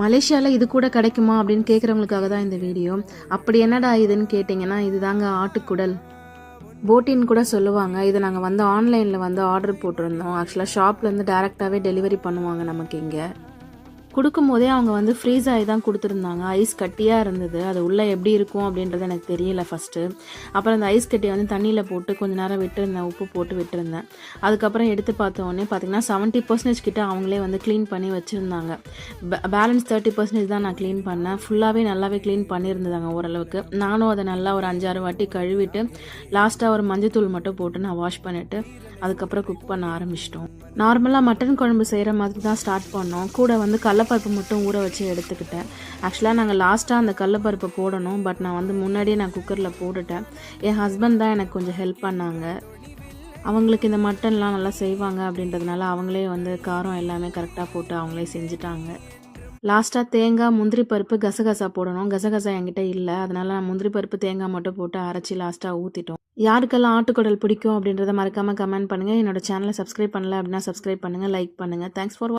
மலேசியாவில் இது கூட கிடைக்குமா அப்படின்னு கேட்குறவங்களுக்காக தான் இந்த வீடியோ. அப்படி என்னடா இதுன்னு கேட்டிங்கன்னா, இதுதாங்க ஆட்டுக்குடல். போட்டின்னு கூட சொல்லுவாங்க. இதை நாங்கள் வந்து ஆன்லைனில் வந்து ஆர்டர் போட்டிருந்தோம். ஆக்சுவலாக ஷாப்லேருந்து டேரெக்டாகவே டெலிவரி பண்ணுவாங்க நமக்கு இங்கே. கொடுக்கும்போதே அவங்க வந்து ஃப்ரீஸ் ஆகி தான் கொடுத்துருந்தாங்க. ஐஸ் கட்டியாக இருந்தது. அது உள்ளே எப்படி இருக்கும் அப்படின்றது எனக்கு தெரியல ஃபஸ்ட்டு. அப்புறம் அந்த ஐஸ் கட்டியை வந்து தண்ணியில் போட்டு கொஞ்சம் நேரம் விட்டுருந்தேன், உப்பு போட்டு விட்டுருந்தேன். அதுக்கப்புறம் எடுத்து பார்த்தோன்னே பார்த்திங்கன்னா 70% கிட்ட அவங்களே வந்து க்ளீன் பண்ணி வச்சுருந்தாங்க. பேலன்ஸ் 30% தான் நான் க்ளீன் பண்ணேன். ஃபுல்லாகவே நல்லாவே க்ளீன் பண்ணியிருந்ததாங்க ஓரளவுக்கு. நானும் அதை நல்லா ஒரு 5-6 வாட்டி கழுவிட்டு லாஸ்ட்டாக ஒரு மஞ்சத்தூள் மட்டும் போட்டு நான் வாஷ் பண்ணிவிட்டு அதுக்கப்புறம் குக் பண்ண ஆரம்பிச்சிட்டோம். நார்மலாக மட்டன் குழம்பு செய்கிற மாதிரி தான் ஸ்டார்ட் பண்ணோம். கூட வந்து கடலப்பருப்பு மட்டும் ஊற வச்சு எடுத்துக்கிட்டேன். ஆக்சுவலாக நாங்கள் லாஸ்ட்டாக அந்த கடலப்பருப்பை போடணும். பட் நான் வந்து முன்னாடியே நான் குக்கரில் போட்டுட்டேன். என் ஹஸ்பண்ட் தான் எனக்கு கொஞ்சம் ஹெல்ப் பண்ணாங்க. அவங்களுக்கு இந்த மட்டன்லாம் நல்லா செய்வாங்க அப்படின்றதுனால அவங்களே வந்து காரம் எல்லாமே கரெக்டாக போட்டு அவங்களே செஞ்சுட்டாங்க. லாஸ்ட்டாக தேங்காய், முந்திரி பருப்பு, கசகசா போடணும். கசகசா என்கிட்ட இல்லை, அதனால் நான் முந்திரி பருப்பு, தேங்காய் மட்டும் போட்டு அரைச்சி லாஸ்ட்டாக ஊற்றிட்டோம். யாருக்கெல்லாம் ஆட்டுக்குடல் பிடிக்கும் அப்படின்றத மறக்காமல் கமெண்ட் பண்ணுங்கள். என்னோட சேனலை சப்ஸ்கிரைப் பண்ணல அப்படின்னா சப்ஸ்கிரைப் பண்ணுங்கள், லைக் பண்ணுங்கள். Thanks for